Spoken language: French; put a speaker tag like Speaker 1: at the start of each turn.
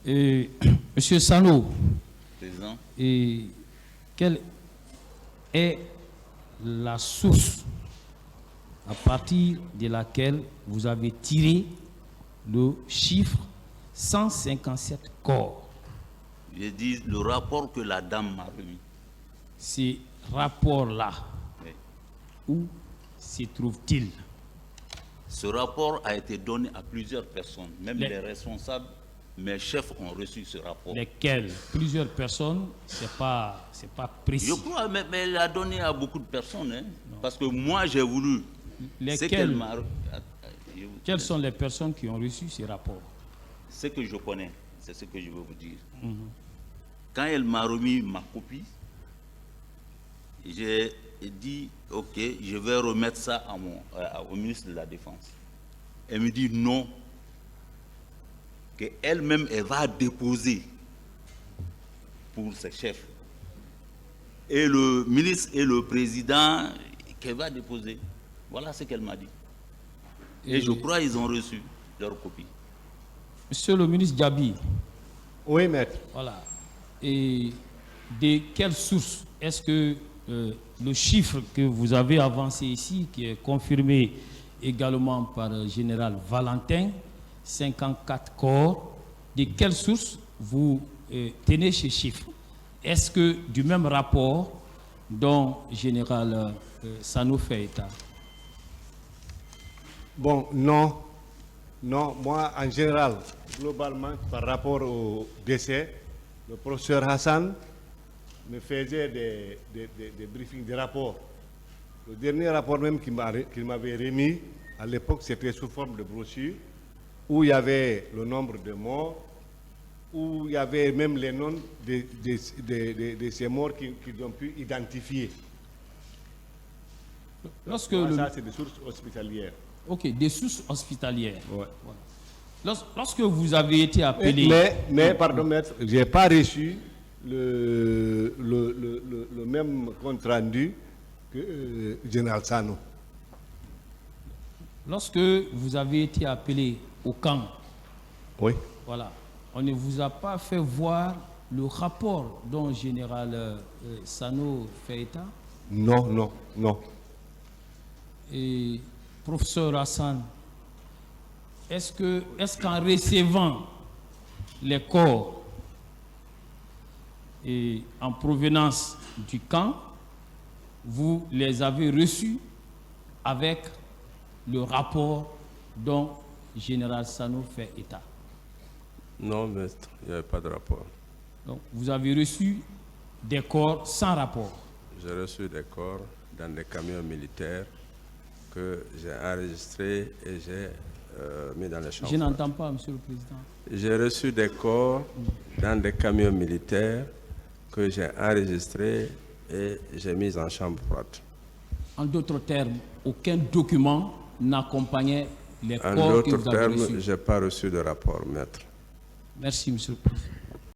Speaker 1: Monsieur Sano,
Speaker 2: Président.
Speaker 1: Quelle est la source à partir de laquelle vous avez tiré le chiffre 157 corps?
Speaker 2: Je dis le rapport que la dame m'a remis.
Speaker 1: Ces rapports-là,
Speaker 2: Oui.
Speaker 1: où se trouvent-ils?
Speaker 2: Ce rapport a été donné à plusieurs personnes, même
Speaker 1: Les-
Speaker 2: les responsables, mes chefs ont reçu ce rapport.
Speaker 1: Lesquels? Plusieurs personnes, c'est pas précis.
Speaker 2: Je crois, mais elle l'a donné à beaucoup de personnes, hein, parce que moi j'ai voulu. Ce qu'elle
Speaker 1: Lesquels?
Speaker 2: m'a-
Speaker 1: Quelles sont les personnes qui ont reçu ces rapports?
Speaker 2: Ce que je connais, c'est ce que je veux vous dire. Quand elle m'a remis ma copie, j'ai dit, ok, je vais remettre ça au ministre de la Défense. Elle me dit non, qu'elle-même, elle va déposer pour ses chefs. Et le ministre et le président, qu'elle va déposer. Voilà ce qu'elle m'a dit. Et je crois qu'ils ont reçu leur copie.
Speaker 1: Monsieur le ministre Diaby,
Speaker 3: Oui, maître.
Speaker 1: voilà. Et de quelle source est-ce que le chiffre que vous avez avancé ici, qui est confirmé également par le général Valentin, 54 corps, de quelle source vous tenez ce chiffre? Est-ce que du même rapport dont général Sano fait état?
Speaker 3: Bon, non. Non, moi, en général, globalement, par rapport au décès, le professeur Hassan me faisait des briefings, des rapports. Le dernier rapport même qu'il m'avait remis, à l'époque, c'était sous forme de brochure, où il y avait le nombre de morts, où il y avait même les noms de ces morts qu'ils ont pu identifier.
Speaker 1: Lorsque
Speaker 3: Ça, c'est des sources hospitalières.
Speaker 1: Ok, des sources hospitalières.
Speaker 3: Ouais.
Speaker 1: Lorsque vous avez été appelé...
Speaker 3: Mais pardon, maître, je n'ai pas reçu le même compte rendu que Général Sano.
Speaker 1: Lorsque vous avez été appelé au camp,
Speaker 3: Oui.
Speaker 1: voilà, on ne vous a pas fait voir le rapport dont Général Sano fait état?
Speaker 3: Non, non, non.
Speaker 1: Et professeur Hassan, est-ce qu'en recevant les corps et en provenance du camp, vous les avez reçus avec le rapport dont Général Sano fait état?
Speaker 4: Non, maître, il n'y avait pas de rapport.
Speaker 1: Donc, vous avez reçu des corps sans rapport.
Speaker 4: J'ai reçu des corps dans des camions militaires que j'ai enregistrés et j'ai mis dans les chambres.
Speaker 1: Je n'entends pas, Monsieur le Président.
Speaker 4: J'ai reçu des corps dans des camions militaires que j'ai enregistrés et j'ai mis en chambre froide.
Speaker 1: En d'autres termes, aucun document n'accompagnait les
Speaker 4: En
Speaker 1: corps que
Speaker 4: d'autres
Speaker 1: vous avez
Speaker 4: termes,
Speaker 1: reçus.
Speaker 4: je n'ai pas reçu de rapport, maître.
Speaker 1: Merci, Monsieur le Président.